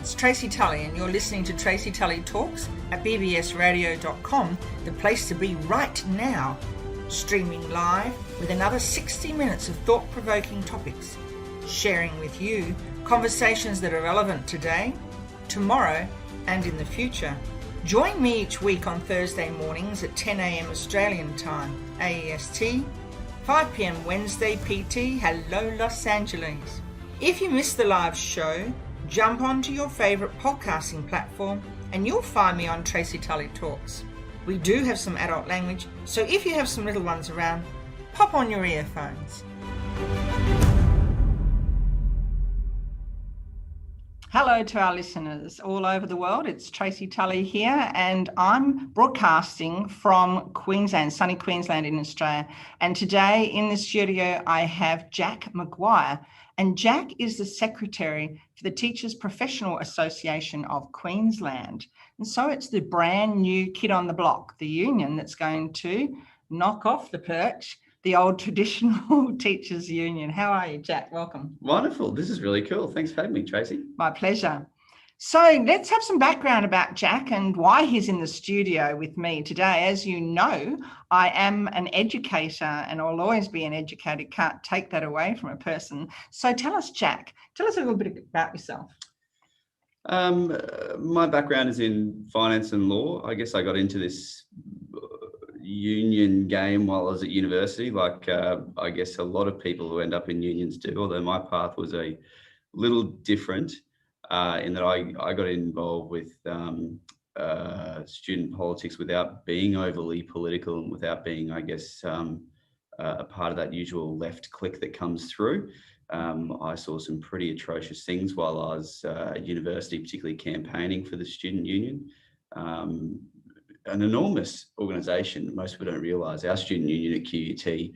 it's Tracy Tully, and you're listening to Tracy Tully Talks at bbsradio.com, the place to be right now, streaming live with another 60 minutes of thought-provoking topics, sharing with you conversations that are relevant today, tomorrow, and in the future. Join me each week on Thursday mornings at 10 a.m. Australian time, AEST, 5 p.m. Wednesday PT. Hello, Los Angeles. If you missed the live show, jump onto your favourite podcasting platform and you'll find me on Tracy Tully Talks. We do have some adult language, so if you have some little ones around, pop on your earphones. Hello to our listeners all over the world. It's Tracy Tully here, and I'm broadcasting from Queensland, sunny Queensland in Australia. And today in the studio, I have Jack McGuire. And Jack is the Secretary for the Teachers Professional Association of Queensland. And so it's the brand new kid on the block, the union that's going to knock off the perch, the old traditional teachers union. How are you, Jack? Welcome. Wonderful. This is really cool. Thanks for having me, Tracy. My pleasure. So let's have some background about Jack and why he's in the studio with me today. As you know, I am an educator and I'll always be an educator. Can't take that away from a person. So tell us, Jack, tell us a little bit about yourself. My background is in finance and law. I guess I got into this union game while I was at university, like I guess a lot of people who end up in unions do, although my path was a little different in that I got involved with student politics without being overly political and without being, I guess, a part of that usual left clique that comes through. I saw some pretty atrocious things while I was at university, particularly campaigning for the student union. An enormous organisation. Most people don't realise our student union at QUT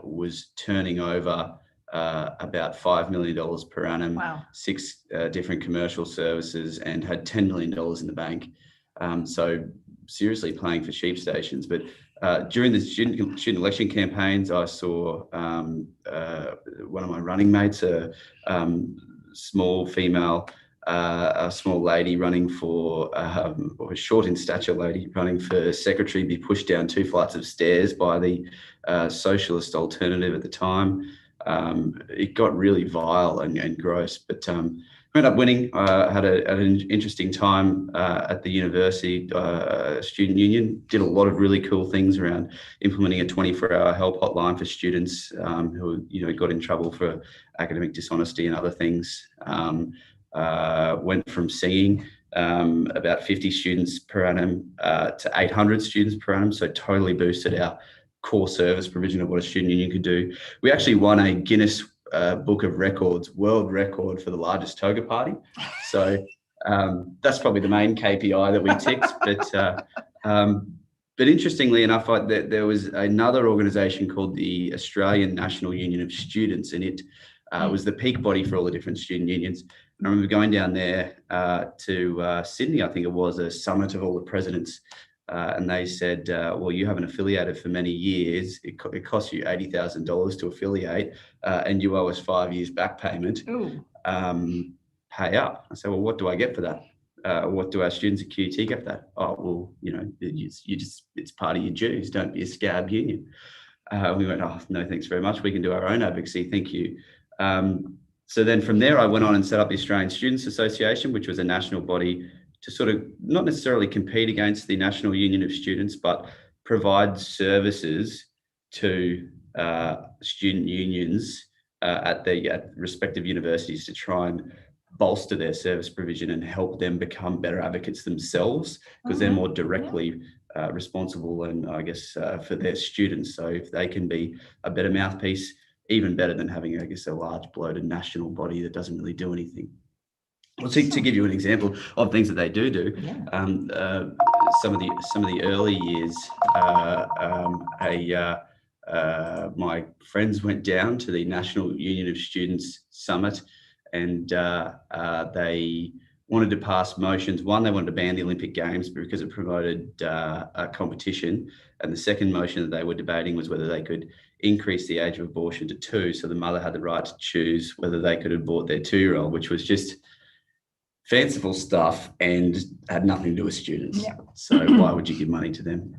was turning over about $5 million per annum, wow. 6 different commercial services, and had $10 million in the bank. So seriously playing for sheep stations. But during the student election campaigns, I saw one of my running mates, a small female, a small lady running for, or a short in stature lady running for secretary, be pushed down 2 flights of stairs by the socialist alternative at the time. It got really vile and gross, but we ended up winning. I had an interesting time at the university student union, did a lot of really cool things around implementing a 24-hour help hotline for students who got in trouble for academic dishonesty and other things. Went from singing about 50 students per annum to 800 students per annum, so totally boosted our core service provision of what a student union could do. We actually won a Guinness Book of Records world record for the largest toga party, so that's probably the main KPI that we ticked. But interestingly enough, there was another organisation called the Australian National Union of Students, and it was the peak body for all the different student unions. And I remember going down there to Sydney, I think it was, a summit of all the presidents, and they said, well, you haven't affiliated for many years. It costs you $80,000 to affiliate, and you owe us 5 years back payment. Pay up. I said, well, what do I get for that? What do our students at QT get for that? Oh, well, it's part of your dues. Don't be a scab union. We went, oh, no, thanks very much. We can do our own advocacy. Thank you. So then from there, I went on and set up the Australian Students Association, which was a national body to sort of not necessarily compete against the National Union of Students, but provide services to student unions at respective universities to try and bolster their service provision and help them become better advocates themselves, because they're more directly responsible and I guess for their students. So if they can be a better mouthpiece, even better than having, I guess, a large bloated national body that doesn't really do anything. Well, to give you an example of things that they do, some of the early years, my friends went down to the National Union of Students Summit, and they wanted to pass motions. One, they wanted to ban the Olympic Games because it promoted a competition. And the second motion that they were debating was whether they could increase the age of abortion to 2, so the mother had the right to choose whether they could abort their 2-year-old, which was just fanciful stuff and had nothing to do with students. Yeah. So why would you give money to them?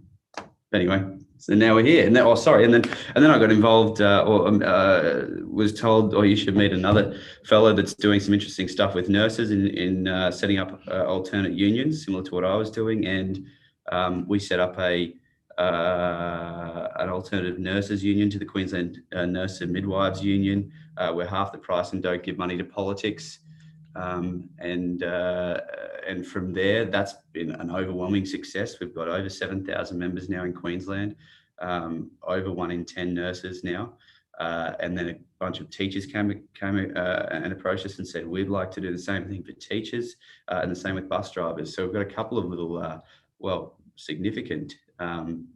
But anyway, so now we're here. And then, and then I got involved was told, you should meet another fellow that's doing some interesting stuff with nurses in setting up alternate unions, similar to what I was doing. And we set up an alternative nurses union to the Queensland Nurse and Midwives Union. We're half the price and don't give money to politics. And from there, that's been an overwhelming success. We've got over 7,000 members now in Queensland, over 1 in 10 nurses now. And then a bunch of teachers came and approached us and said, we'd like to do the same thing for teachers and the same with bus drivers. So we've got a couple of little, significant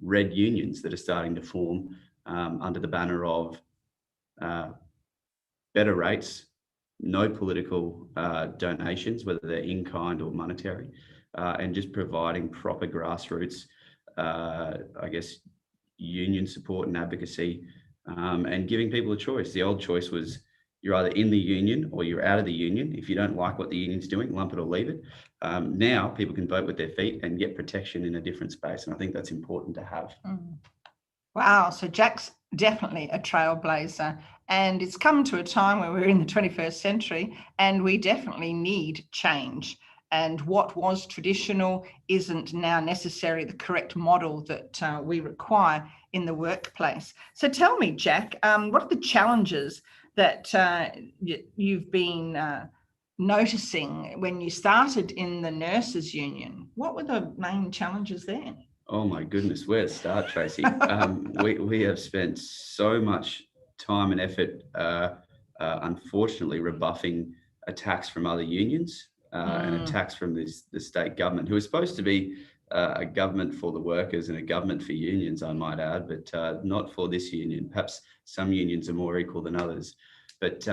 red unions that are starting to form under the banner of better rates, no political donations, whether they're in kind or monetary, and just providing proper grassroots, union support and advocacy, and giving people a choice. The old choice was you're either in the union or you're out of the union. If you don't like what the union's doing, lump it or leave it. Now people can vote with their feet and get protection in a different space. And I think that's important to have. Wow. So Jack's definitely a trailblazer. And it's come to a time where we're in the 21st century and we definitely need change. And what was traditional isn't now necessarily the correct model that we require in the workplace. So tell me, Jack, what are the challenges that you've been noticing when you started in the nurses union? What were the main challenges there? Oh my goodness, where to start, Tracy? We have spent so much time and effort, unfortunately, rebuffing attacks from other unions and attacks from the state government, who is supposed to be a government for the workers and a government for unions, I might add, but not for this union. Perhaps some unions are more equal than others. But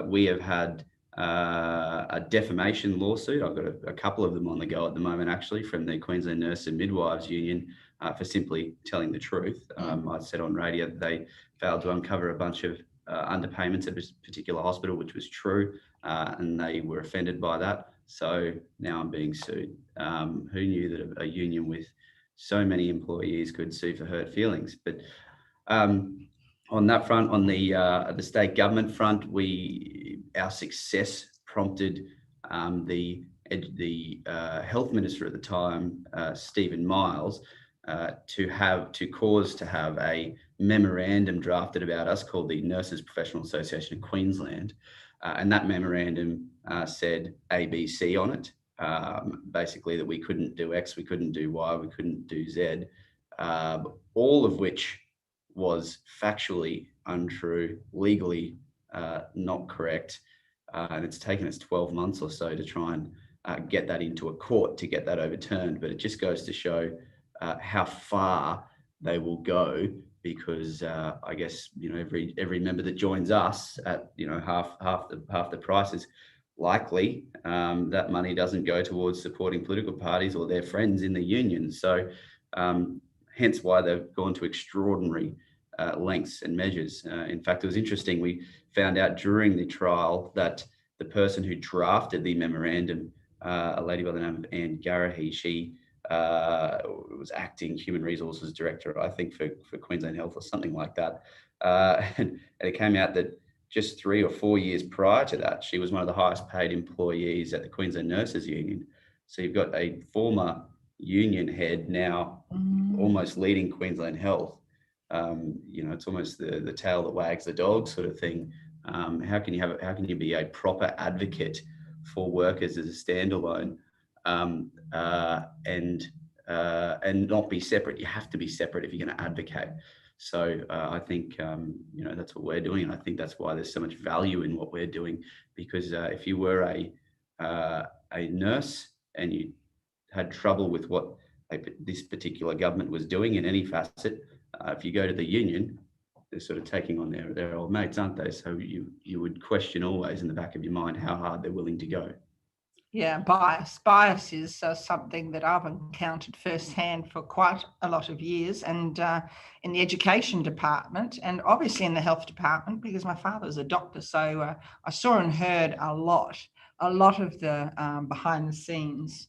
we have had a defamation lawsuit. I've got a couple of them on the go at the moment, actually, from the Queensland Nurse and Midwives Union for simply telling the truth. I said on radio that they failed to uncover a bunch of underpayments at a particular hospital, which was true, and they were offended by that. So now I'm being sued. Who knew that a union with so many employees could sue for hurt feelings? But on that front, on the state government front, our success prompted the health minister at the time, Stephen Miles, to have a memorandum drafted about us called the Nurses Professional Association of Queensland, and that memorandum said ABC on it, basically that we couldn't do X, we couldn't do Y, we couldn't do Z, all of which was factually untrue, legally not correct, and it's taken us 12 months or so to try and get that into a court to get that overturned. But it just goes to show how far they will go, because I guess every member that joins us at half the price is likely that money doesn't go towards supporting political parties or their friends in the union. So hence why they've gone to extraordinary lengths and measures. In fact, it was interesting. We found out during the trial that the person who drafted the memorandum, a lady by the name of Anne Garahy, she was acting human resources director, I think, for Queensland Health or something like that. And it came out that just 3 or 4 years prior to that, she was one of the highest paid employees at the Queensland Nurses Union. So you've got a former union head now almost leading Queensland Health. It's almost the tail that wags the dog sort of thing. How can you be a proper advocate for workers as a standalone and not be separate? You have to be separate if you're going to advocate. So I think that's what we're doing, and I think that's why there's so much value in what we're doing. Because if you were a nurse and you had trouble with what this particular government was doing in any facet, if you go to the union, they're sort of taking on their old mates, aren't they? So you would question always in the back of your mind how hard they're willing to go. Yeah, bias is something that I've encountered firsthand for quite a lot of years, and in the education department, and obviously in the health department, because my father was a doctor, so I saw and heard a lot. a lot of the behind the scenes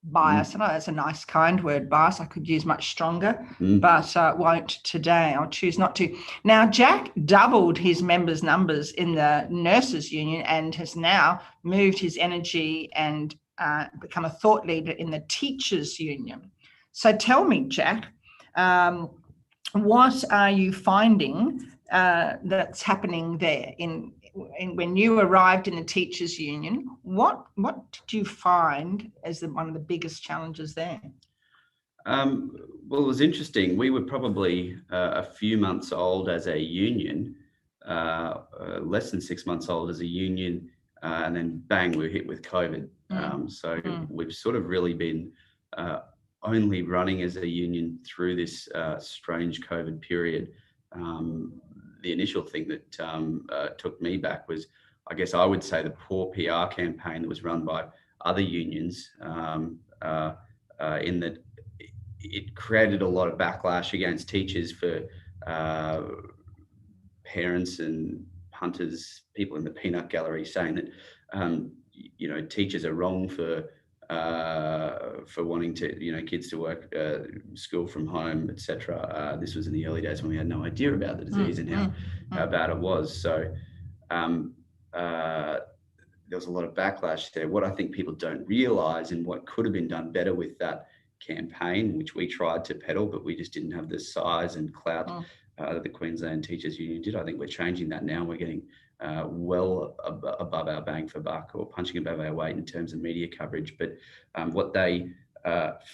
bias. I know that's a nice, kind word, bias. I could use much stronger, but won't today. I'll choose not to. Now, Jack doubled his members' numbers in the nurses' union and has now moved his energy and become a thought leader in the teachers' union. So tell me, Jack, what are you finding that's happening there when you arrived in the teachers union? What did you find as one of the biggest challenges there? Well, it was interesting. We were probably a few months old as a union, less than 6 months old as a union, and then bang, we were hit with COVID. We've sort of really been only running as a union through this strange COVID period. The initial thing that took me back was, I guess I would say, the poor PR campaign that was run by other unions, in that it created a lot of backlash against teachers for parents and punters, people in the peanut gallery saying that, teachers are wrong for wanting to, kids to work school from home, etc. This was in the early days when we had no idea about the disease and how bad it was. So there was a lot of backlash there. What I think people don't realise, and what could have been done better with that campaign, which we tried to peddle, but we just didn't have the size and clout that the Queensland Teachers Union did. I think we're changing that now. We're getting well above our bang for buck, or punching above our weight in terms of media coverage. But what they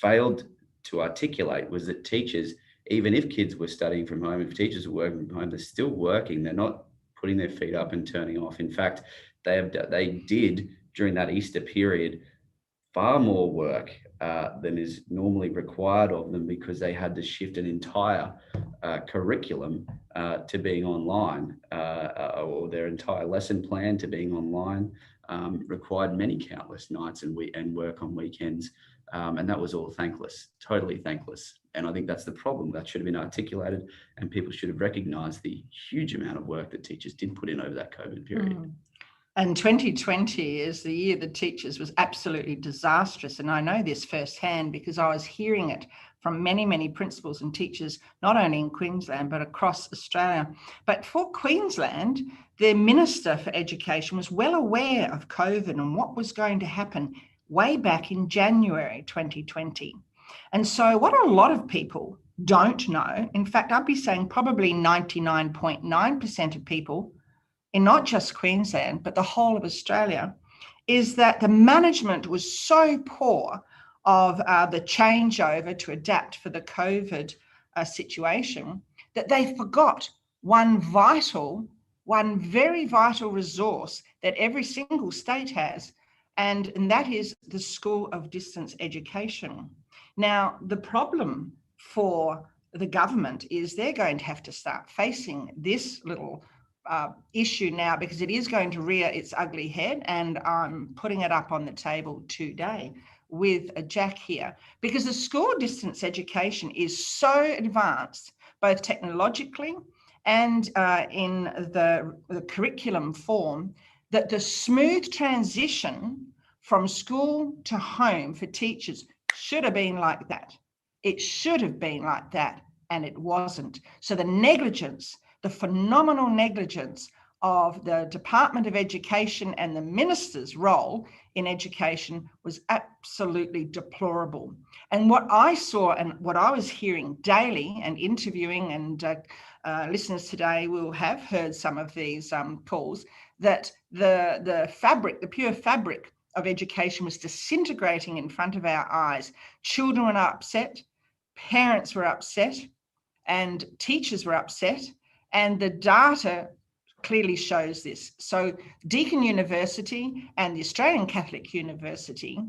failed to articulate was that teachers, even if kids were studying from home, if teachers were working from home, they're still working. They're not putting their feet up and turning off. In fact, they did during that Easter period far more work than is normally required of them, because they had to shift an entire curriculum to being online, or their entire lesson plan to being online, required many countless nights and work on weekends. And that was all thankless, totally thankless. And I think that's the problem. That should have been articulated, and people should have recognised the huge amount of work that teachers did put in over that COVID period. And 2020 is the year the teachers was absolutely disastrous. And I know this firsthand because I was hearing it from many, many principals and teachers, not only in Queensland, but across Australia. But for Queensland, the Minister for Education was well aware of COVID and what was going to happen way back in January 2020. And so what a lot of people don't know, in fact, I'd be saying probably 99.9% of people in not just Queensland, but the whole of Australia, is that the management was so poor of the changeover to adapt for the COVID situation that they forgot one very vital resource that every single state has, and that is the school of distance education. Now, the problem for the government is they're going to have to start facing this little issue now, because it is going to rear its ugly head, and I'm putting it up on the table today with Jack here, because the school distance education is so advanced, both technologically and in the curriculum form, that the smooth transition from school to home for teachers should have been like that. It should have been like that, and it wasn't. So the phenomenal negligence of the Department of Education and the minister's role in education was absolutely deplorable. And what I saw and what I was hearing daily and interviewing, and listeners today will have heard some of these calls, that the pure fabric of education was disintegrating in front of our eyes. Children were upset, parents were upset, and teachers were upset. And the data clearly shows this. So Deakin University and the Australian Catholic University,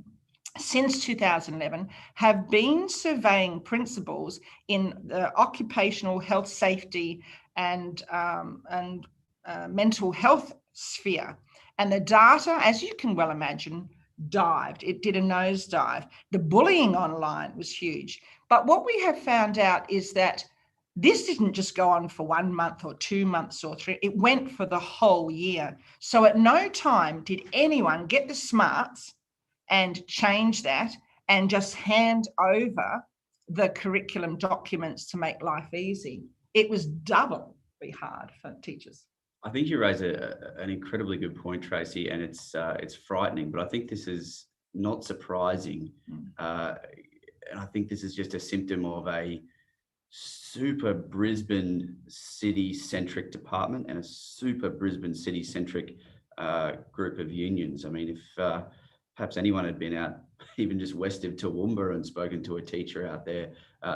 since 2011, have been surveying principals in the occupational health, safety and mental health sphere. And the data, as you can well imagine, dived. It did a nosedive. The bullying online was huge. But what we have found out is that this didn't just go on for 1 month or 2 months or 3, it went for the whole year. So at no time did anyone get the smarts and change that and just hand over the curriculum documents to make life easy. It was doubly hard for teachers. I think you raise an incredibly good point, Tracy, and it's frightening, but I think this is not surprising. And I think this is just a symptom of a super Brisbane city-centric department and a super Brisbane city-centric group of unions. I mean, if perhaps anyone had been out even just west of Toowoomba and spoken to a teacher out there,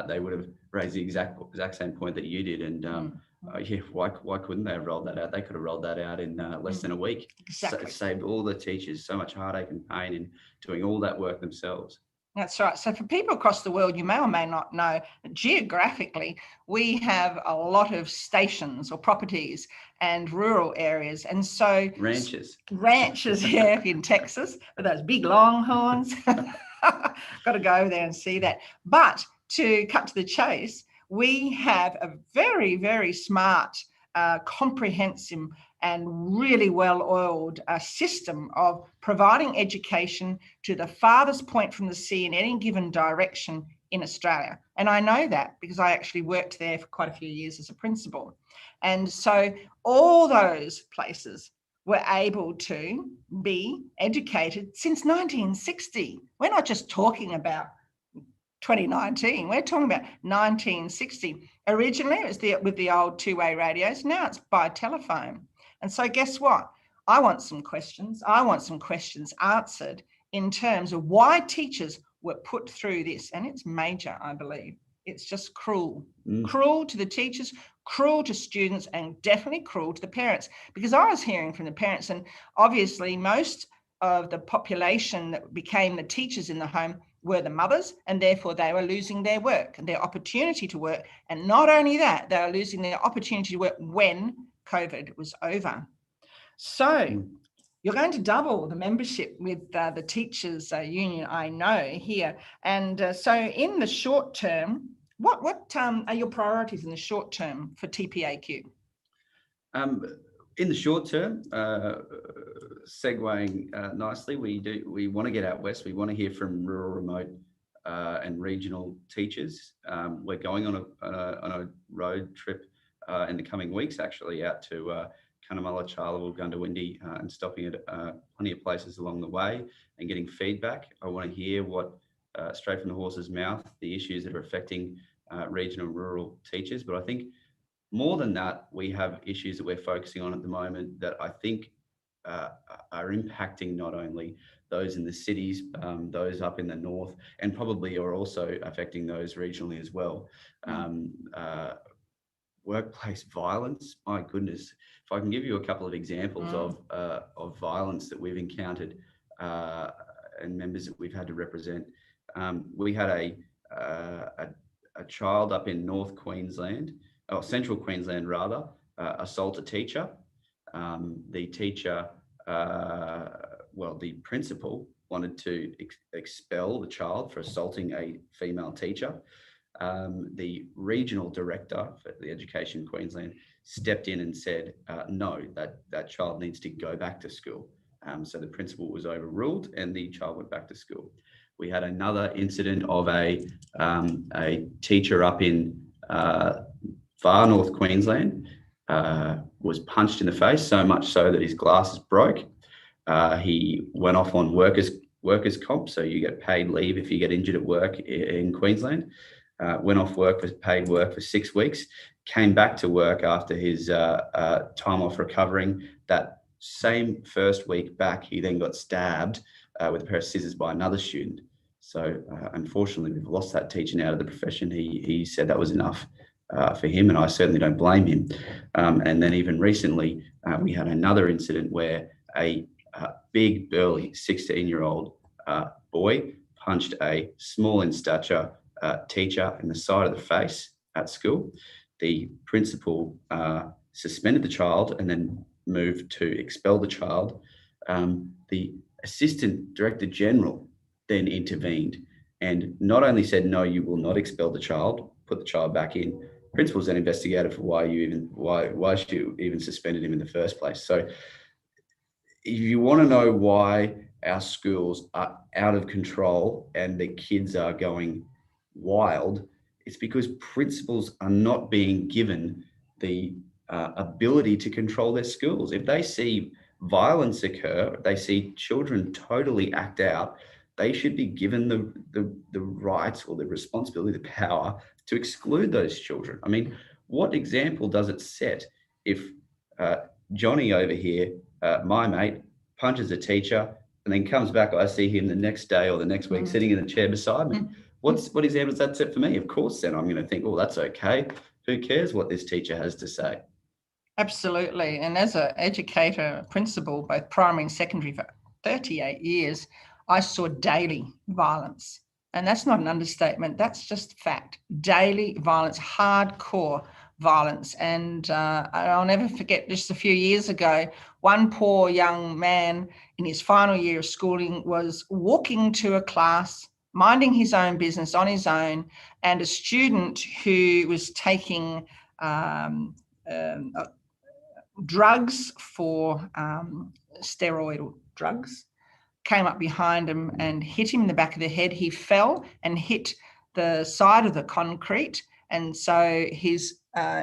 they would have raised the exact same point that you did. And yeah, why couldn't they have rolled that out? They could have rolled that out in less than a week. Exactly. Saved all the teachers so much heartache and pain in doing all that work themselves. That's right. So for people across the world, you may or may not know, geographically, we have a lot of stations or properties and rural areas. And so ranches, yeah, in Texas, with those big longhorns. Got to go over there and see that. But to cut to the chase, we have a very, very smart, comprehensive and really well-oiled system of providing education to the farthest point from the sea in any given direction in Australia. And I know that because I actually worked there for quite a few years as a principal. And so all those places were able to be educated since 1960. We're not just talking about 2019, we're talking about 1960. Originally, it was with the old two-way radios. Now it's by telephone. And so guess what? I want some questions. I want some questions answered in terms of why teachers were put through this. And it's major, I believe. It's just cruel. Cruel to the teachers, cruel to students, and definitely cruel to the parents. Because I was hearing from the parents, and obviously most of the population that became the teachers in the home were the mothers, and therefore they were losing their work and their opportunity to work. And not only that, they were losing their opportunity to work when COVID was over. So you're going to double the membership with the teachers union, I know, here. And so in the short term, what are your priorities in the short term for TPAQ? In the short term, segueing nicely, we want to get out west. We want to hear from rural, remote and regional teachers. We're going on a road trip in the coming weeks, actually, out to Cunnamulla, Charleville, Gundawindi, and stopping at plenty of places along the way and getting feedback. I want to hear what, straight from the horse's mouth, the issues that are affecting regional and rural teachers. But I think more than that, we have issues that we're focusing on at the moment that I think are impacting not only those in the cities, those up in the north, and probably are also affecting those regionally as well. Workplace violence, my goodness. If I can give you a couple of examples of violence that we've encountered and members that we've had to represent. We had a child up in North Queensland, or Central Queensland rather, assault a teacher. The teacher, the principal wanted to expel the child for assaulting a female teacher. The regional director for the Education Queensland stepped in and said, no, that child needs to go back to school. So the principal was overruled and the child went back to school. We had another incident of a teacher up in far North Queensland was punched in the face, so much so that his glasses broke. He went off on workers' comp, so you get paid leave if you get injured at work in Queensland. Went off work for paid work for 6 weeks, came back to work after his time off recovering. That same first week back, he then got stabbed with a pair of scissors by another student. So unfortunately, we've lost that teacher now to the profession. He said that was enough for him, and I certainly don't blame him. And then even recently, we had another incident where a big, burly 16-year-old boy punched a small in stature teacher in the side of the face at school. The principal suspended the child and then moved to expel the child. The Assistant Director General then intervened and not only said, no, you will not expel the child, put the child back in, principal's then investigated for why she even suspended him in the first place. So if you want to know why our schools are out of control and the kids are going wild, it's because principals are not being given the ability to control their schools. If they see violence occur, they see children totally act out, they should be given the rights or the responsibility, the power to exclude those children. I mean, what example does it set if Johnny over here, my mate, punches a teacher and then comes back, I see him the next day or the next week sitting in the chair beside me? What example does that set for me? Of course, then I'm going to think, oh, that's okay. Who cares what this teacher has to say? Absolutely. And as an educator, principal, both primary and secondary for 38 years, I saw daily violence. And that's not an understatement. That's just fact. Daily violence, hardcore violence. And I'll never forget, just a few years ago, one poor young man in his final year of schooling was walking to a class, minding his own business on his own, and a student who was taking drugs for steroidal drugs came up behind him and hit him in the back of the head. He fell and hit the side of the concrete, and so his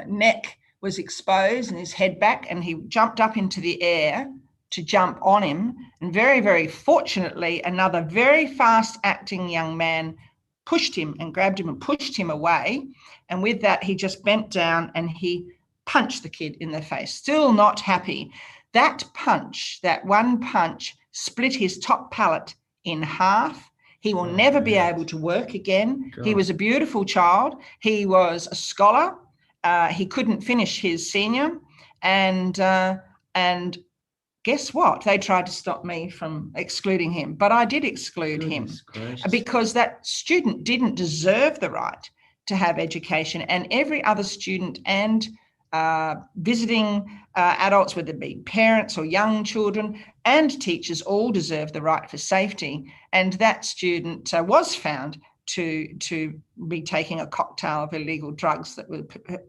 neck was exposed and his head back, and he jumped up into the air to jump on him. And very, very fortunately, another very fast acting young man pushed him and grabbed him and pushed him away. And with that, he just bent down and he punched the kid in the face. Still not happy. That punch, that one punch, split his top palate in half. He will never be able to work again. God. He was a beautiful child. He was a scholar. He couldn't finish his senior. And guess what? They tried to stop me from excluding him, but I did exclude him because that student didn't deserve the right to have education, and every other student and visiting adults, whether it be parents or young children and teachers, all deserve the right for safety. And that student was found to be taking a cocktail of illegal drugs that were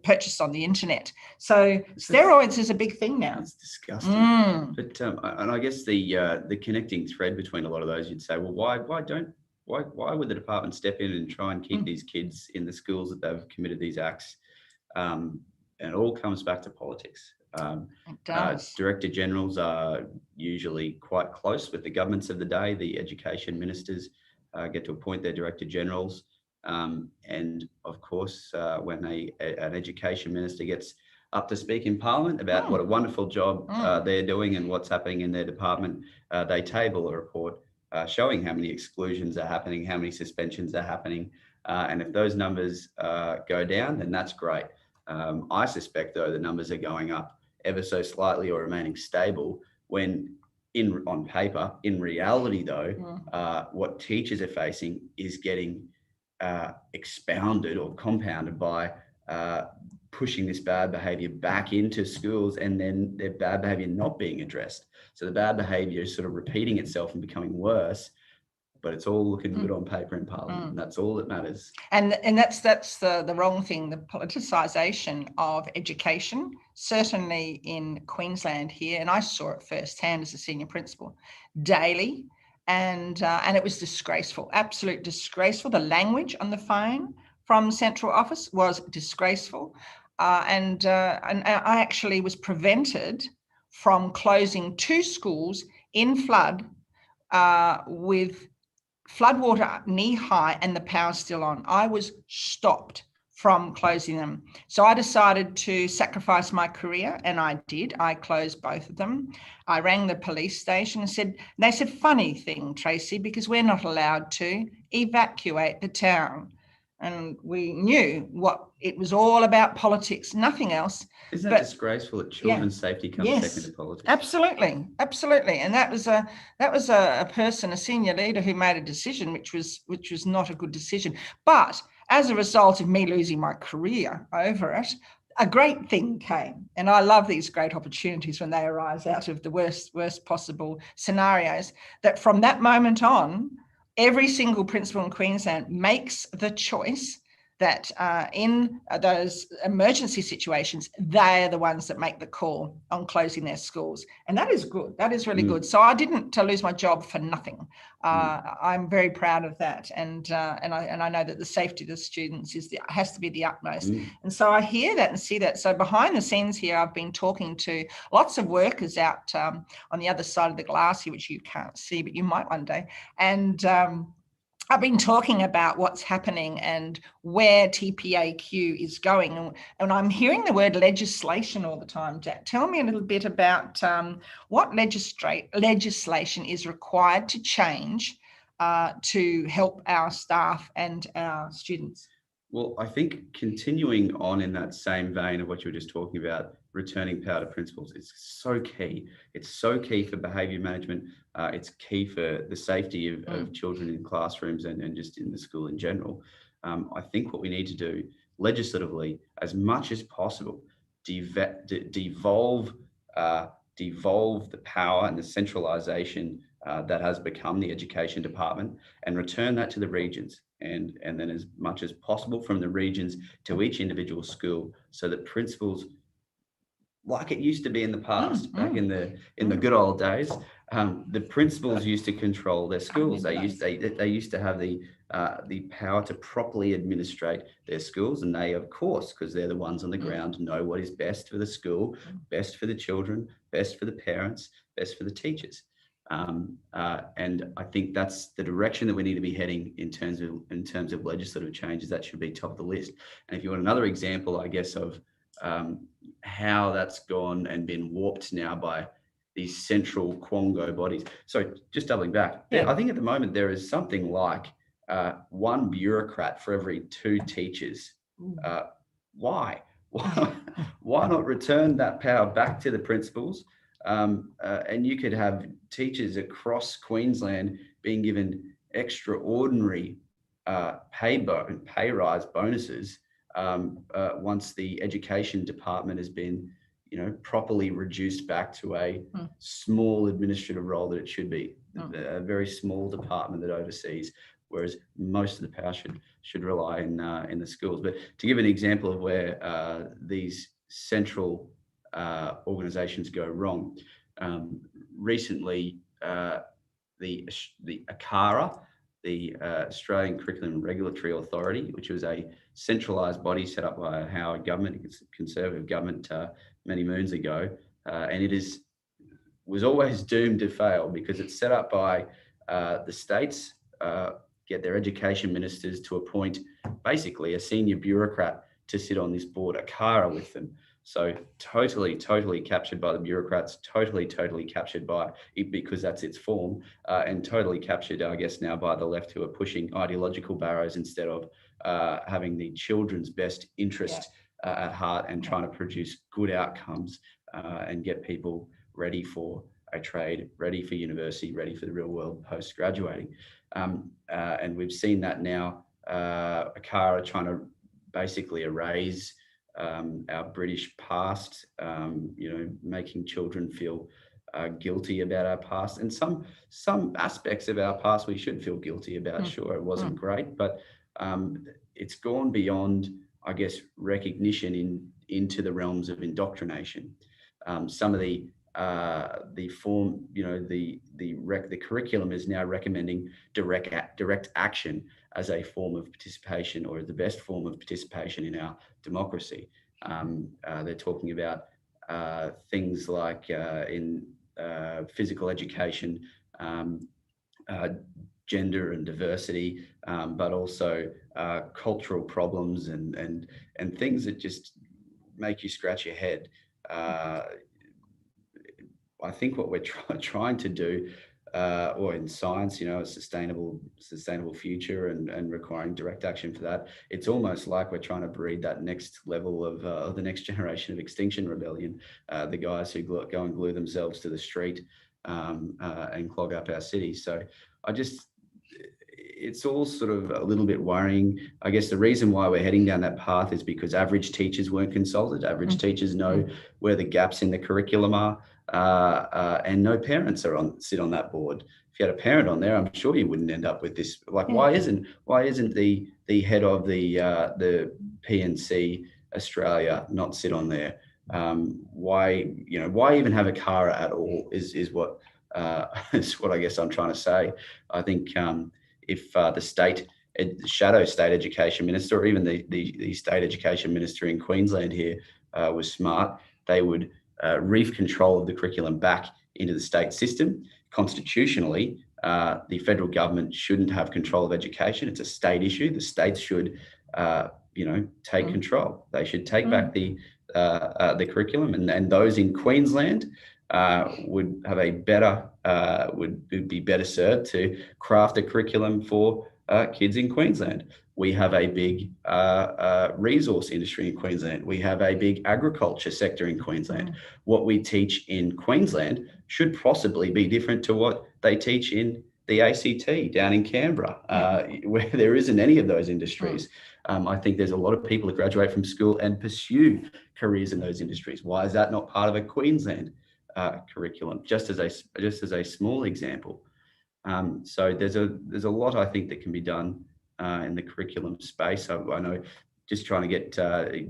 purchased on the internet. So steroids is a big thing now. It's disgusting. But and I guess the connecting thread between a lot of those, you'd say, well, why would the department step in and try and keep these kids in the schools that they've committed these acts? And it all comes back to politics. It does. Director generals are usually quite close with the governments of the day. The education ministers get to appoint their director generals. And of course, when an education minister gets up to speak in Parliament about what a wonderful job they're doing and what's happening in their department, they table a report showing how many exclusions are happening, how many suspensions are happening. And if those numbers go down, then that's great. I suspect, though, the numbers are going up ever so slightly or remaining stable when on paper. In reality, though, what teachers are facing is getting expounded or compounded by pushing this bad behaviour back into schools, and then their bad behaviour not being addressed. So the bad behaviour is sort of repeating itself and becoming worse, but it's all looking good on paper in Parliament. And that's all that matters. And that's the wrong thing, the politicisation of education, certainly in Queensland here. And I saw it firsthand as a senior principal daily. And it was disgraceful, absolute disgraceful. The language on the phone from central office was disgraceful. And I actually was prevented from closing 2 schools in flood with floodwater knee high and the power still on. I was stopped from closing them. So I decided to sacrifice my career, and I did. I closed both of them. I rang the police station and they said, funny thing, Tracy, because we're not allowed to evacuate the town. And we knew what it was all about, politics, nothing else. Isn't that disgraceful that children's safety comes second to politics? Absolutely, absolutely. And that was a person, a senior leader, who made a decision which was not a good decision. But as a result of me losing my career over it, a great thing came. And I love these great opportunities when they arise out of the worst possible scenarios, that from that moment on, every single principal in Queensland makes the choice that in those emergency situations, they're the ones that make the call on closing their schools. And that is good. That is really good. So I didn't lose my job for nothing. I'm very proud of that. And I know that the safety of the students has to be the utmost. And so I hear that and see that. So behind the scenes here, I've been talking to lots of workers out on the other side of the glass here, which you can't see, but you might one day. And I've been talking about what's happening and where TPAQ is going. And I'm hearing the word legislation all the time. Jack, tell me a little bit about what legislation is required to change to help our staff and our students. Well, I think continuing on in that same vein of what you were just talking about, returning power to principals, is so key. It's so key for behaviour management. It's key for the safety of children in classrooms and just in the school in general. I think what we need to do legislatively, as much as possible, devolve the power and the centralisation that has become the education department, and return that to the regions. And then as much as possible from the regions to each individual school, so that principals, like it used to be in the past, back in the good old days, the principals used to control their schools. They used to have the power to properly administrate their schools, and they, of course, because they're the ones on the ground, know what is best for the school, best for the children, best for the parents, best for the teachers. And I think that's the direction that we need to be heading in terms of legislative changes. That should be top of the list. And if you want another example, I guess, of how that's gone and been warped now by these central Quongo bodies. So just doubling back, I think at the moment there is something like one bureaucrat for every 2 teachers. Why not return that power back to the principals? And you could have teachers across Queensland being given extraordinary pay rise bonuses once the education department has been, properly reduced back to a small administrative role that it should be, a very small department that oversees, whereas most of the power should rely in the schools. But to give an example of where these central organisations go wrong, recently the ACARA, the Australian Curriculum Regulatory Authority, which was a centralised body set up by a Howard government, a Conservative government, many moons ago, and was always doomed to fail because it's set up by the states, get their education ministers to appoint basically a senior bureaucrat to sit on this board, ACARA, with them. So totally captured by the bureaucrats, totally captured by it because that's its form, and totally captured, I guess, now by the left, who are pushing ideological barrows instead of having the children's best interest at heart and trying to produce good outcomes and get people ready for a trade, ready for university, ready for the real world post-graduating. And we've seen that now, ACARA trying to basically erase our British past, making children feel guilty about our past, and some aspects of our past we should feel guilty about. Sure, it wasn't great, but it's gone beyond, I guess, recognition into the realms of indoctrination. Some of the form, the curriculum is now recommending direct action as a form of participation, or the best form of participation in our democracy. They're talking about things like in physical education, gender and diversity, but also cultural problems and things that just make you scratch your head. I think what we're trying to do, or in science, a sustainable future and requiring direct action for that, it's almost like we're trying to breed that next level of the next generation of Extinction Rebellion, the guys who go and glue themselves to the street and clog up our cities. So it's all sort of a little bit worrying. I guess the reason why we're heading down that path is because average teachers weren't consulted. Average teachers know where the gaps in the curriculum are, and no parents sit on that board. If you had a parent on there, I'm sure you wouldn't end up with this. Like, why isn't the head of the PNC Australia not sit on there? Why even have a CARA at all is what I guess I'm trying to say. I think if the shadow state education minister, or even the state education minister in Queensland here was smart, they would reef control of the curriculum back into the state system. Constitutionally, the federal government shouldn't have control of education. It's a state issue. The states should, take control. They should take back the curriculum, and those in Queensland would have would be better served to craft a curriculum for kids in Queensland. We have a big resource industry in Queensland. We have a big agriculture sector in Queensland. What we teach in Queensland should possibly be different to what they teach in the ACT down in Canberra, where there isn't any of those industries. I think there's a lot of people that graduate from school and pursue careers in those industries. Why is that not part of a Queensland curriculum? Just as a small example. So there's a lot, I think, that can be done in the curriculum space. I know, just trying to get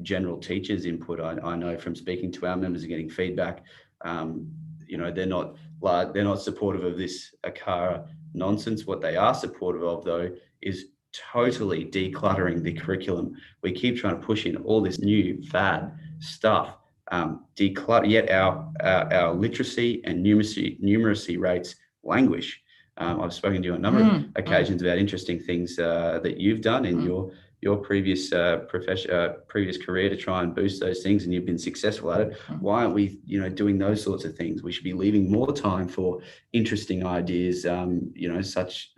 general teachers' input. I know from speaking to our members and getting feedback, they're not supportive of this ACARA nonsense. What they are supportive of, though, is totally decluttering the curriculum. We keep trying to push in all this new fad stuff, declutter, yet our literacy and numeracy rates languish. I've spoken to you on a number of occasions about interesting things that you've done in your previous previous career to try and boost those things, and you've been successful at it. Why aren't we, doing those sorts of things? We should be leaving more time for interesting ideas, such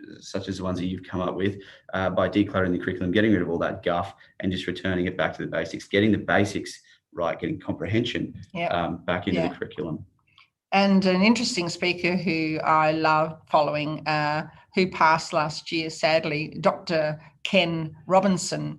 as the ones that you've come up with, by decluttering the curriculum, getting rid of all that guff, and just returning it back to the basics, getting the basics right, getting comprehension back into the curriculum. And an interesting speaker who I love following, who passed last year, sadly, Dr. Ken Robinson,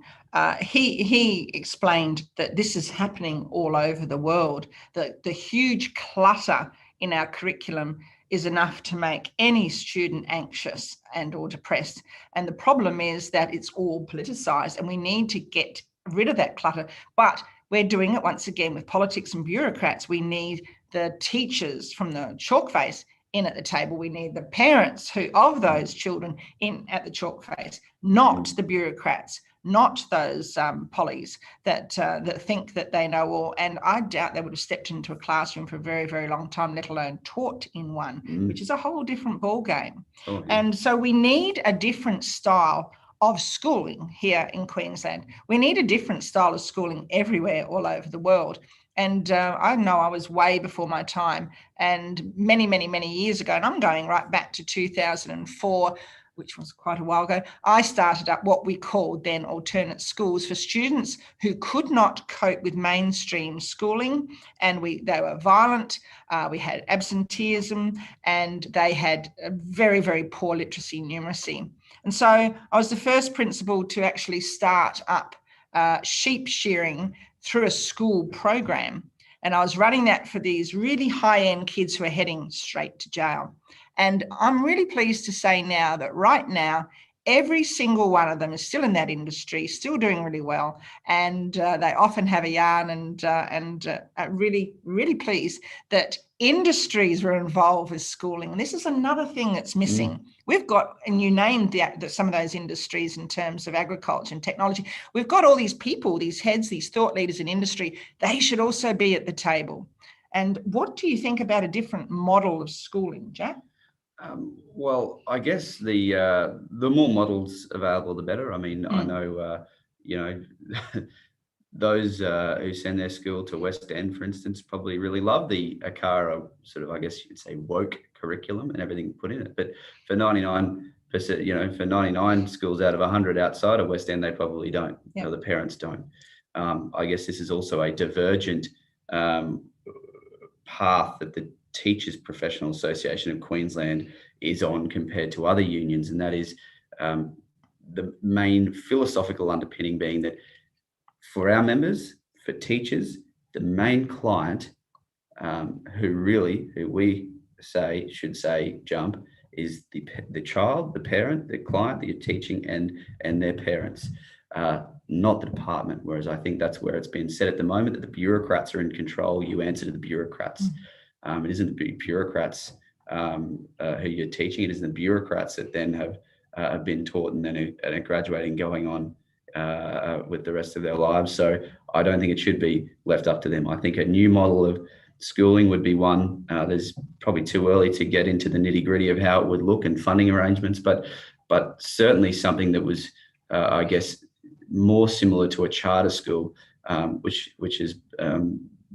he explained that this is happening all over the world, that the huge clutter in our curriculum is enough to make any student anxious and or depressed. And the problem is that it's all politicized, and we need to get rid of that clutter. But we're doing it once again with politics and bureaucrats. We need the teachers from the chalk face in at the table. We need the parents of those children in at the chalk face, not the bureaucrats, not those pollies that think that they know all. And I doubt they would have stepped into a classroom for a very, very long time, let alone taught in one, which is a whole different ball game. And so we need a different style of schooling here in Queensland. We need a different style of schooling everywhere all over the world. And I know I was way before my time, and many, many, many years ago, and I'm going right back to 2004, which was quite a while ago, I started up what we called then alternate schools for students who could not cope with mainstream schooling, and they were violent, we had absenteeism, and they had a very, very poor literacy numeracy. And so I was the first principal to actually start up sheep shearing through a school program. And I was running that for these really high-end kids who are heading straight to jail. And I'm really pleased to say now that right now, every single one of them is still in that industry, still doing really well. And they often have a yarn, and really, really pleased that industries were involved with schooling. And this is another thing that's missing. We've got, and you named some of those industries in terms of agriculture and technology. We've got all these people, these heads, these thought leaders in industry. They should also be at the table. And what do you think about a different model of schooling, Jack? Well, I guess the more models available, the better. I mean, I know, those who send their school to West End, for instance, probably really love the ACARA sort of, I guess you'd say, woke curriculum and everything put in it. But for 99%, for 99 schools out of 100 outside of West End, they probably don't. Or the parents don't. I guess this is also a divergent path that the Teachers Professional Association of Queensland is on compared to other unions, and that is the main philosophical underpinning being that for our members, for teachers, the main client who we say should say jump is the child, the parent, the client that you're teaching, and their parents, not the department. Whereas I think that's where it's been said at the moment that the bureaucrats are in control. You answer to the bureaucrats. It isn't the bureaucrats who you're teaching. It isn't the bureaucrats that then have been taught and then are graduating, going on with the rest of their lives. So I don't think it should be left up to them. I think a new model of schooling would be one. There's probably too early to get into the nitty gritty of how it would look and funding arrangements, but certainly something that was, I guess, more similar to a charter school, which is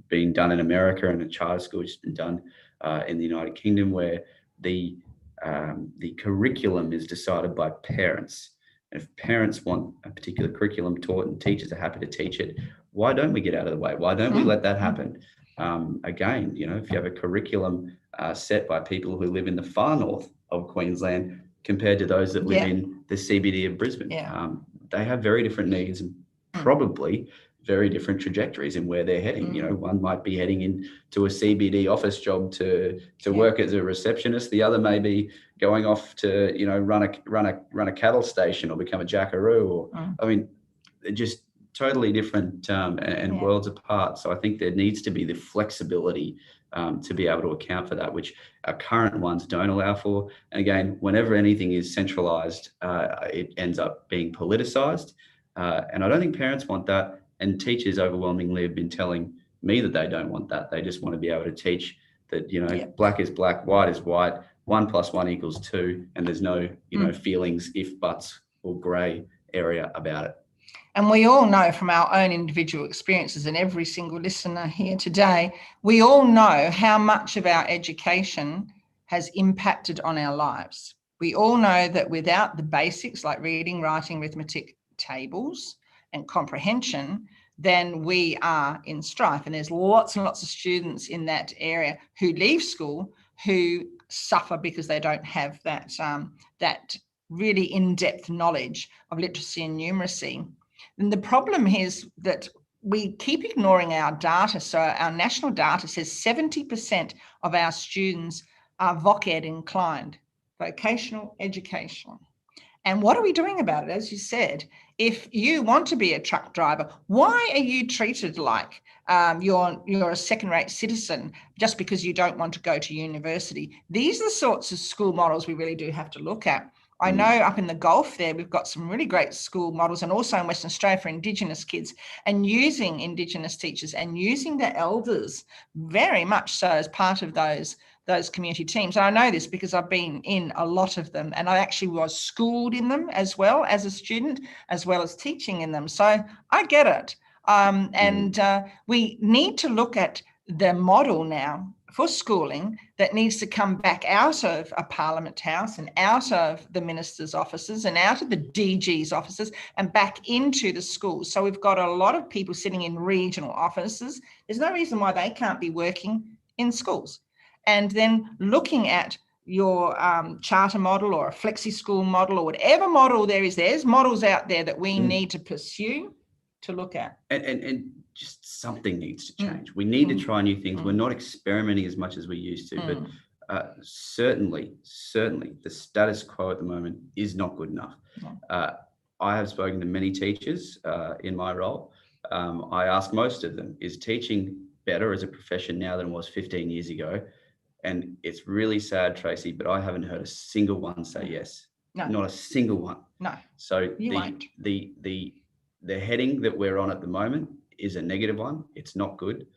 being done in America, and a charter school which has been done in the United Kingdom, where the curriculum is decided by parents. And if parents want a particular curriculum taught and teachers are happy to teach it, why don't we get out of the way? Why don't we let that happen? Again, if you have a curriculum set by people who live in the far north of Queensland compared to those that live in the CBD of Brisbane, they have very different needs and probably very different trajectories in where they're heading. One might be heading into a CBD office job to work as a receptionist. The other may be going off to run a cattle station or become a jackaroo. Or I mean, they're just totally different and worlds apart. So I think there needs to be the flexibility to be able to account for that, which our current ones don't allow for. And again, whenever anything is centralised, it ends up being politicised. And I don't think parents want that. And teachers overwhelmingly have been telling me that they don't want that. They just want to be able to teach that, black is black, white is white, 1 + 1 = 2. And there's no, feelings, if, buts, or grey area about it. And we all know from our own individual experiences, and every single listener here today, we all know how much of our education has impacted on our lives. We all know that without the basics like reading, writing, arithmetic, tables, and comprehension, then we are in strife. And there's lots and lots of students in that area who leave school who suffer because they don't have that really in-depth knowledge of literacy and numeracy. And the problem is that we keep ignoring our data. So our national data says 70% of our students are VOC-Ed inclined, vocational education. And what are we doing about it? As you said, if you want to be a truck driver, why are you treated like you're a second-rate citizen just because you don't want to go to university? These are the sorts of school models we really do have to look at. I know up in the Gulf there, we've got some really great school models, and also in Western Australia for Indigenous kids, and using Indigenous teachers and using the elders very much so as part of those community teams. And I know this because I've been in a lot of them, and I actually was schooled in them as well as a student, as well as teaching in them. So I get it. And we need to look at the model now for schooling that needs to come back out of a Parliament House and out of the ministers' offices and out of the DG's offices and back into the schools. So we've got a lot of people sitting in regional offices. There's no reason why they can't be working in schools. And then looking at your charter model or a flexi school model or whatever model there is, there's models out there that we need to pursue to look at. And just something needs to change. We need to try new things. We're not experimenting as much as we used to, but certainly the status quo at the moment is not good enough. I have spoken to many teachers in my role. I ask most of them, is teaching better as a profession now than it was 15 years ago? And it's really sad, Tracy, but I haven't heard a single one say yes. No. Not a single one. No. So the heading that we're on at the moment is a negative one. It's not good.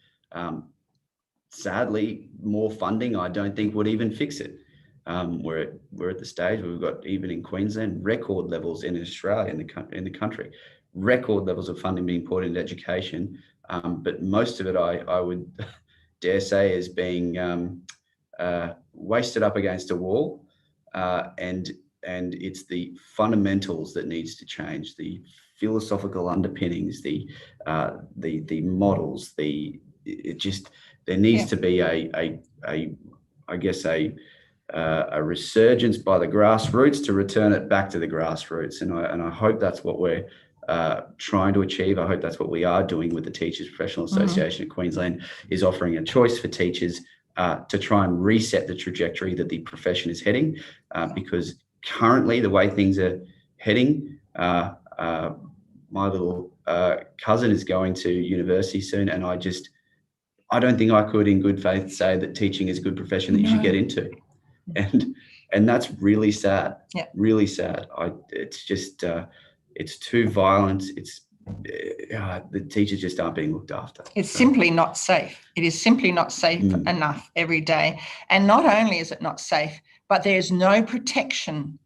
Sadly, more funding, I don't think would even fix it. We're at the stage where we've got, even in Queensland, record levels in Australia, in the country, record levels of funding being poured into education. But most of it, I would dare say, is being wasted up against a wall, and it's the fundamentals that needs to change, the philosophical underpinnings, the models, there needs to be a a resurgence by the grassroots to return it back to the grassroots. And I hope that's what we're trying to achieve. I hope that's what we are doing with the Teachers Professional Association of Queensland, is offering a choice for teachers to try and reset the trajectory that the profession is heading, because currently the way things are heading, my little cousin is going to university soon, and I don't think I could in good faith say that teaching is a good profession that you should get into. And that's really sad. Yeah. Really sad. It's just it's too violent. It's the teachers just aren't being looked after. It's simply not safe. It is simply not safe enough every day. And not only is it not safe, but there's no protection,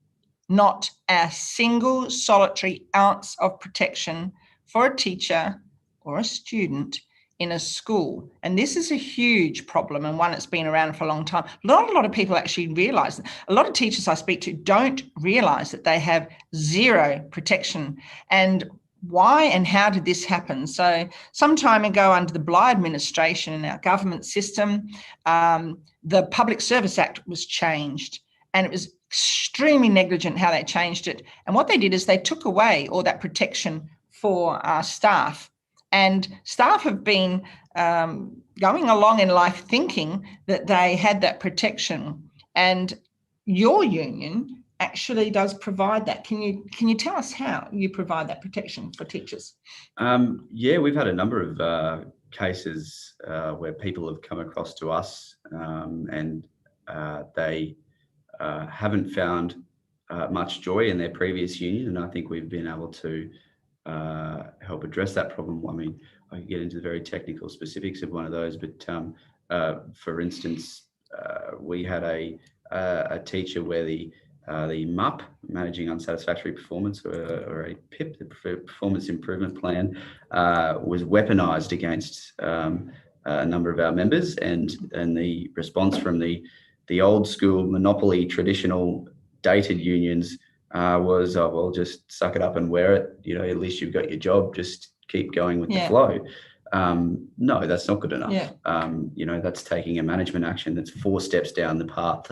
not a single solitary ounce of protection for a teacher or a student in a school. And this is a huge problem, and one that's been around for a long time. Not a lot of people actually realise. A lot of teachers I speak to don't realise that they have zero protection. And why and how did this happen? So some time ago, under the Bligh administration in our government system, the Public Service Act was changed, and it was extremely negligent how they changed it. And what they did is they took away all that protection for our staff. And staff have been going along in life thinking that they had that protection. And your union actually does provide that. Can you tell us how you provide that protection for teachers? Yeah, we've had a number of cases where people have come across to us and they haven't found much joy in their previous union, and I think we've been able to help address that problem. I mean, I can get into the very technical specifics of one of those, but for instance, we had a teacher where the MUP, Managing Unsatisfactory Performance, or a PIP, the Performance Improvement Plan, was weaponised against a number of our members, and the response from the old school monopoly traditional dated unions was, oh, well, just suck it up and wear it. You know, at least you've got your job. Just keep going with the flow. No, that's not good enough. Yeah. You know, that's taking a management action that's 4 steps down the path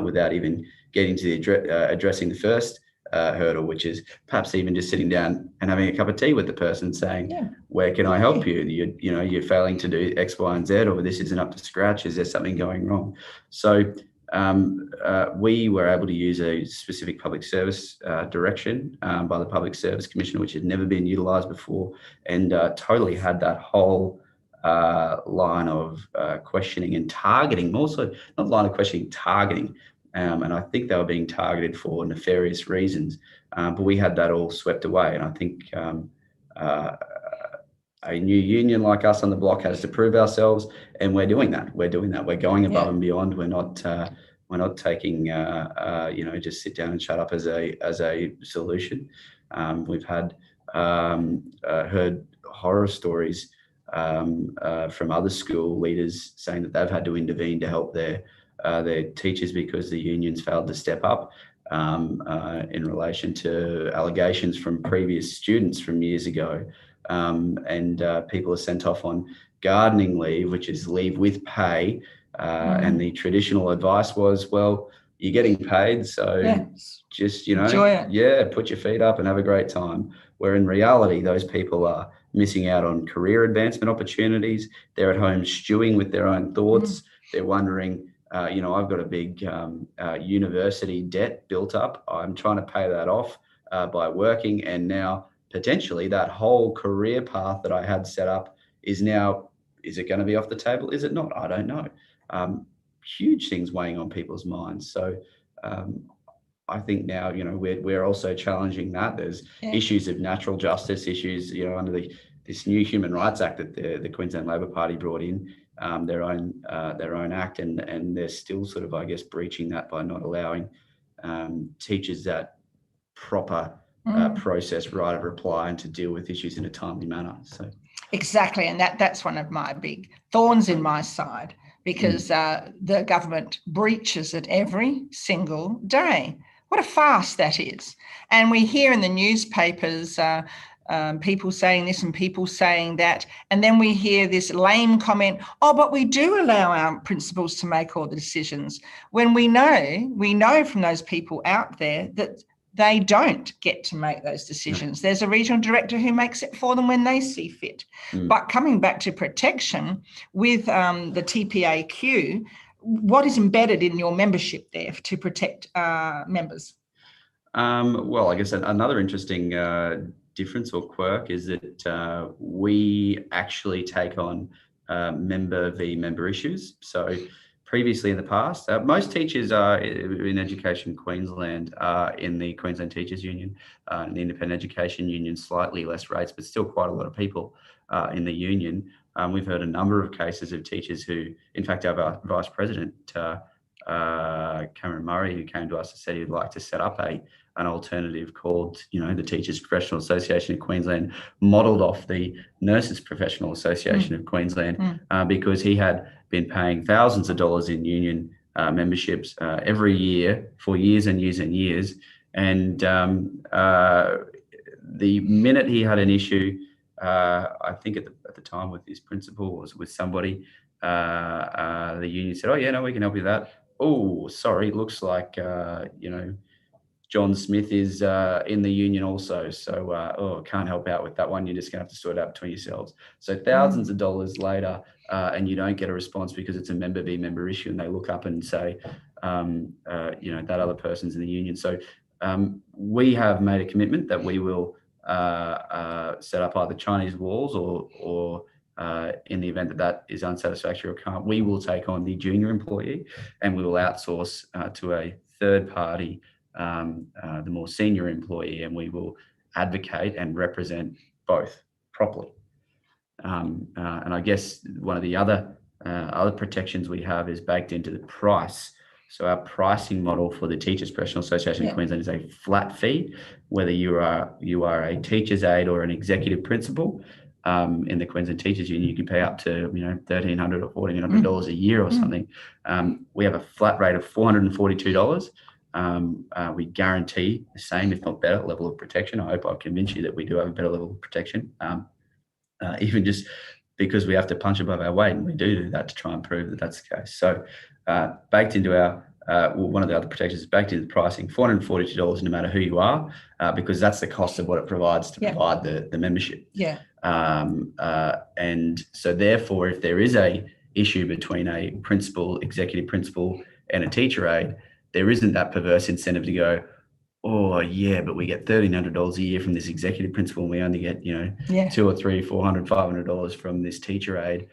without even getting to the addressing the first hurdle, which is perhaps even just sitting down and having a cup of tea with the person, saying, where can I help you? You're failing to do X, Y, and Z, or this isn't up to scratch. Is there something going wrong? So we were able to use a specific public service direction by the Public Service Commissioner, which had never been utilised before, and totally had that whole line of questioning and targeting, also not line of questioning, targeting. And I think they were being targeted for nefarious reasons, but we had that all swept away. And I think a new union like us on the block has to prove ourselves, and we're doing that. We're going above and beyond. We're not taking just sit down and shut up as a solution. We've had heard horror stories from other school leaders saying that they've had to intervene to help their teachers because the unions failed to step up in relation to allegations from previous students from years ago. And people are sent off on gardening leave, which is leave with pay. And the traditional advice was, well, you're getting paid, so just, enjoy it. Put your feet up and have a great time. Where in reality, those people are missing out on career advancement opportunities. They're at home stewing with their own thoughts. They're wondering, I've got a big university debt built up. I'm trying to pay that off by working, and now potentially that whole career path that I had set up is it going to be off the table? Is it not? I don't know. Huge things weighing on people's minds. So I think now, we're also challenging that. There's issues of natural justice issues, under this new Human Rights Act that the Queensland Labor Party brought in, their own act, and they're still sort of, I guess, breaching that by not allowing teachers that proper process, right of reply, and to deal with issues in a timely manner. So exactly, and that's one of my big thorns in my side, because the government breaches it every single day. What a farce that is. And we hear in the newspapers people saying this and people saying that. And then we hear this lame comment, oh, but we do allow our principals to make all the decisions. When we know from those people out there that they don't get to make those decisions. There's a regional director who makes it for them when they see fit. But coming back to protection with the TPAQ, what is embedded in your membership there to protect members? Well, I guess another interesting difference or quirk is that we actually take on member v member issues. So previously in the past, most teachers are in Education Queensland in the Queensland Teachers Union and the Independent Education Union, slightly less rates, but still quite a lot of people in the union. We've heard a number of cases of teachers who, in fact, our Vice President, Cameron Murray, who came to us and said he'd like to set up an alternative called, the Teachers Professional Association of Queensland, modelled off the Nurses Professional Association of Queensland, because he had been paying thousands of dollars in union memberships every year for years and years and years. And the minute he had an issue, I think at the time with his principal or with somebody, the union said, oh, yeah, no, we can help you with that. Oh, sorry, looks like, John Smith is in the union also, so can't help out with that one. You're just going to have to sort it out between yourselves. So thousands of dollars later, and you don't get a response because it's a member v member issue, and they look up and say, that other person's in the union. So we have made a commitment that we will set up either Chinese walls or in the event that is unsatisfactory or can't, we will take on the junior employee and we will outsource to a third party the more senior employee, and we will advocate and represent both properly. And I guess one of the other protections we have is baked into the price. So our pricing model for the Teachers Professional Association of Queensland is a flat fee, whether you are a teacher's aide or an executive principal. In the Queensland Teachers Union, you can pay up to $1,300 or $1,400 a year or something. We have a flat rate of $442. We guarantee the same, if not better, level of protection. I hope I've convinced you that we do have a better level of protection, even just because we have to punch above our weight, and we do that to try and prove that that's the case. So baked into our, one of the other protections is baked into the pricing, $442 no matter who you are, because that's the cost of what it provides to provide the membership. Yeah. And so therefore, if there is a issue between a principal, executive principal, and a teacher aide, there isn't that perverse incentive to go, oh yeah, but we get $1,300 a year from this executive principal, and we only get $200 or $300, $400, $500 from this teacher aide.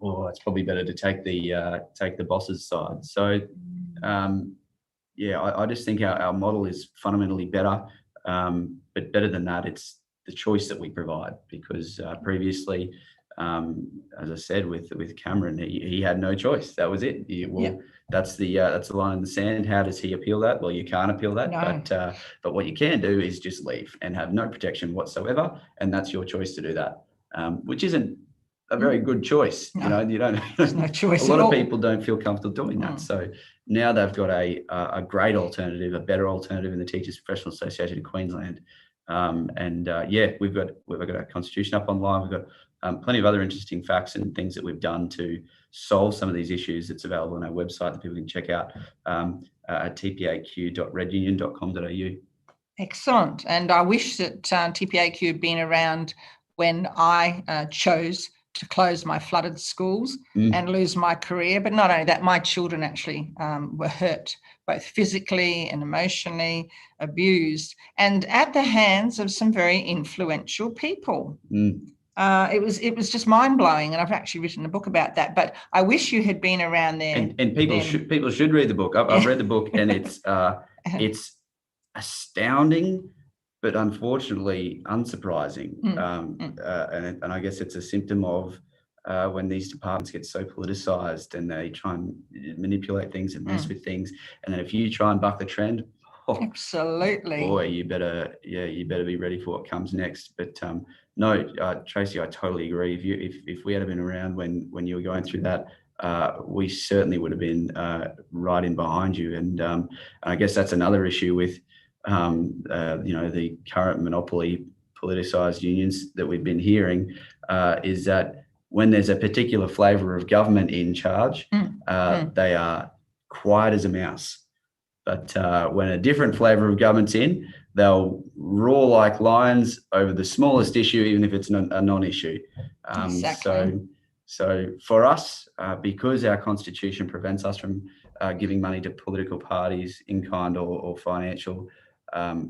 Well, it's probably better to take the boss's side. So I just think our model is fundamentally better, but better than that, it's the choice that we provide, because previously, as I said, with Cameron, he had no choice. That was it. That's the line in the sand. How does he appeal that? Well, you can't appeal that, no. But what you can do is just leave and have no protection whatsoever, and that's your choice to do that, which isn't a very good choice. No. You don't. There's no choice. A lot of people don't feel comfortable doing that. So now they've got a great alternative, a better alternative in the Teachers Professional Association of Queensland. We've got our constitution up online. We've got plenty of other interesting facts and things that we've done to solve some of these issues. It's available on our website that people can check out at tpaq.redunion.com.au. Excellent. And I wish that TPAQ had been around when I chose to close my flooded schools and lose my career. But not only that, my children actually were hurt, both physically and emotionally, abused, and at the hands of some very influential people. It was just mind-blowing, and I've actually written a book about that. But I wish you had been around there. And people should read the book. I've read the book, and it's astounding, but unfortunately unsurprising. And I guess it's a symptom of when these departments get so politicized and they try and manipulate things and mess with things. And then if you try and buck the trend, absolutely, boy, you better be ready for what comes next. But no, Tracy, I totally agree. If we had been around when you were going through that, we certainly would have been right in behind you. And I guess that's another issue with the current monopoly politicised unions that we've been hearing is that when there's a particular flavour of government in charge, they are quiet as a mouse. But when a different flavour of government's in, they'll roar like lions over the smallest issue, even if it's a non-issue. Exactly. So for us, because our constitution prevents us from giving money to political parties in kind or financial,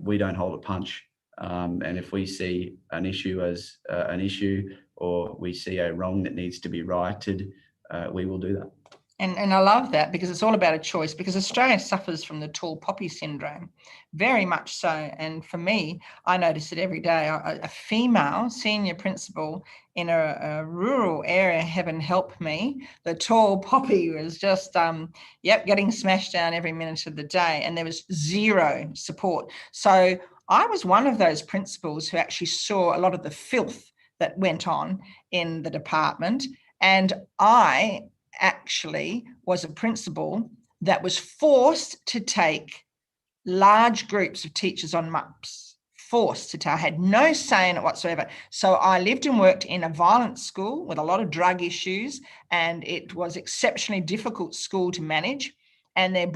we don't hold a punch. And if we see an issue as an issue, or we see a wrong that needs to be righted, we will do that. And I love that, because it's all about a choice, because Australia suffers from the tall poppy syndrome, very much so. And for me, I notice it every day. A female senior principal in a rural area, heaven help me, the tall poppy was just, getting smashed down every minute of the day, and there was zero support. So I was one of those principals who actually saw a lot of the filth that went on in the department, and I actually was a principal that was forced to take large groups of teachers on MUPs, I had no say in it whatsoever. So I lived and worked in a violent school with a lot of drug issues, and it was exceptionally difficult school to manage. And they're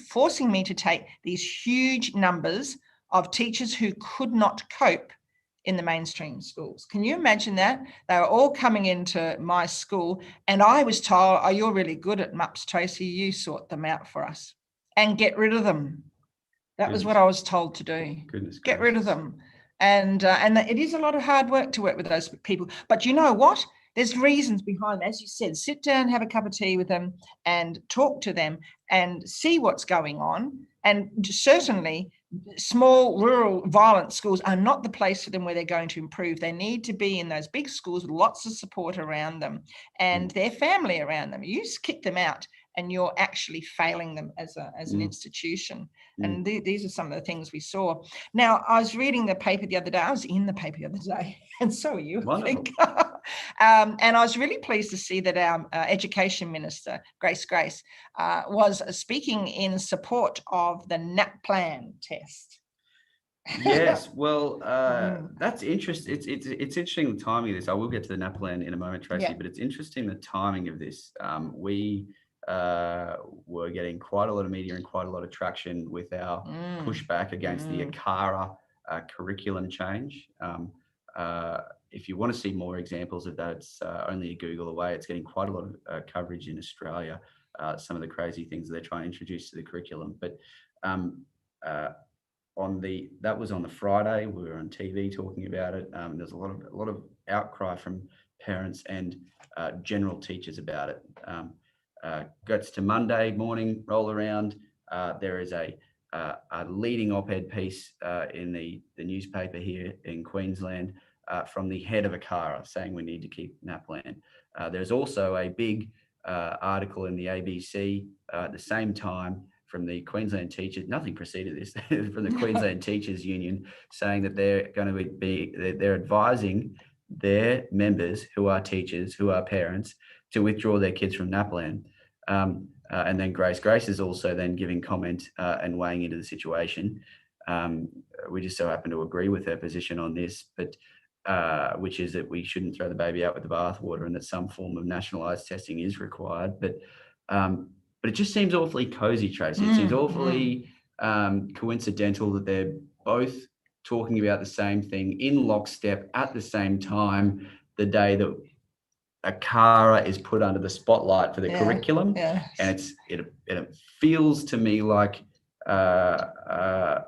forcing me to take these huge numbers of teachers who could not cope in the mainstream schools. Can you imagine that? They were all coming into my school, and I was told, oh, you're really good at MUPs, Tracy, you sort them out for us and get rid of them. That was what I was told to do. Get rid of them. And it is a lot of hard work to work with those people. But you know what? There's reasons behind it. As you said, sit down, have a cup of tea with them and talk to them and see what's going on. And certainly small rural violent schools are not the place for them where they're going to improve. They need to be in those big schools with lots of support around them and their family around them. You just kick them out and you're actually failing them as an institution. And these are some of the things we saw. Now, I was reading the paper the other day. I was in the paper the other day, and so are you, I think. And I was really pleased to see that our Education Minister, Grace, was speaking in support of the NAPLAN test. Yes, well, that's interesting. It's interesting the timing of this. I will get to the NAPLAN in a moment, Tracy, but it's interesting the timing of this. We were getting quite a lot of media and quite a lot of traction with our pushback against the ACARA curriculum change. If you want to see more examples of that, it's only a Google away. It's getting quite a lot of coverage in Australia, some of the crazy things that they're trying to introduce to the curriculum. But that was on the Friday. We were on TV talking about it. There's a lot of outcry from parents and general teachers about it. Gets to Monday morning, roll around. There is a leading op-ed piece in the newspaper here in Queensland from the head of ACARA saying we need to keep NAPLAN. There's also a big article in the ABC at the same time from the Queensland teachers, nothing preceded this, from the Queensland Teachers Union saying that they're advising their members who are teachers, who are parents, to withdraw their kids from NAPLAN. And then Grace is also then giving comment and weighing into the situation. We just so happen to agree with her position on this, but which is that we shouldn't throw the baby out with the bathwater and that some form of nationalised testing is required. But it just seems awfully cozy, Tracy. It seems awfully coincidental that they're both talking about the same thing in lockstep at the same time, the day that ACARA is put under the spotlight for the curriculum. Yeah. And it feels to me like they're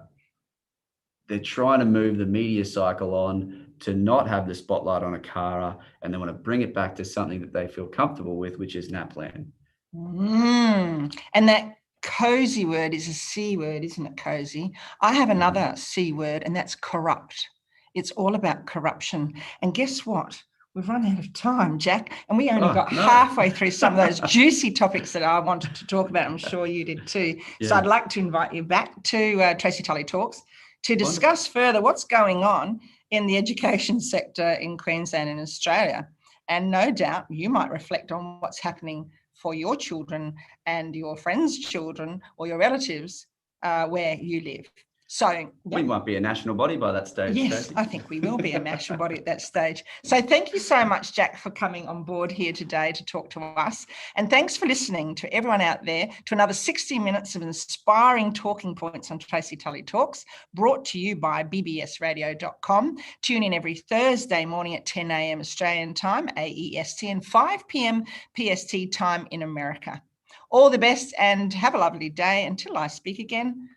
trying to move the media cycle on to not have the spotlight on ACARA, and they want to bring it back to something that they feel comfortable with, which is NAPLAN. And that cozy word is a C word, isn't it, cozy? I have another C word, and that's corrupt. It's all about corruption. And guess what? We've run out of time, Jack, and we only got halfway through some of those juicy topics that I wanted to talk about. I'm sure you did too. Yeah. So I'd like to invite you back to Tracy Tully Talks to discuss further what's going on in the education sector in Queensland and Australia. And no doubt you might reflect on what's happening for your children and your friends' children or your relatives where you live. So we might be a national body by that stage. Yes, Tracy. I think we will be a national body at that stage. So thank you so much, Jack, for coming on board here today to talk to us. And thanks for listening to everyone out there to another 60 minutes of inspiring talking points on Tracy Tully Talks, brought to you by bbsradio.com. Tune in every Thursday morning at 10 a.m. Australian time, AEST, and 5 p.m. PST time in America. All the best and have a lovely day. Until I speak again,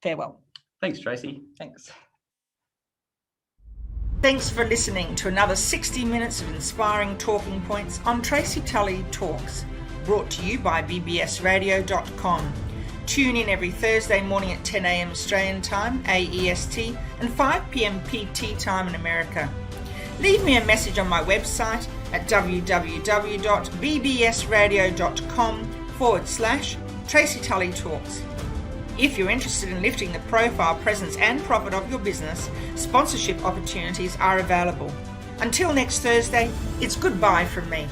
farewell. Thanks, Tracy. Thanks. Thanks for listening to another 60 minutes of inspiring talking points on Tracy Tully Talks, brought to you by bbsradio.com. Tune in every Thursday morning at 10 a.m. Australian time, AEST, and 5 p.m. PT time in America. Leave me a message on my website at www.bbsradio.com/Tracy Tully Talks. If you're interested in lifting the profile, presence and profit of your business, sponsorship opportunities are available. Until next Thursday, it's goodbye from me.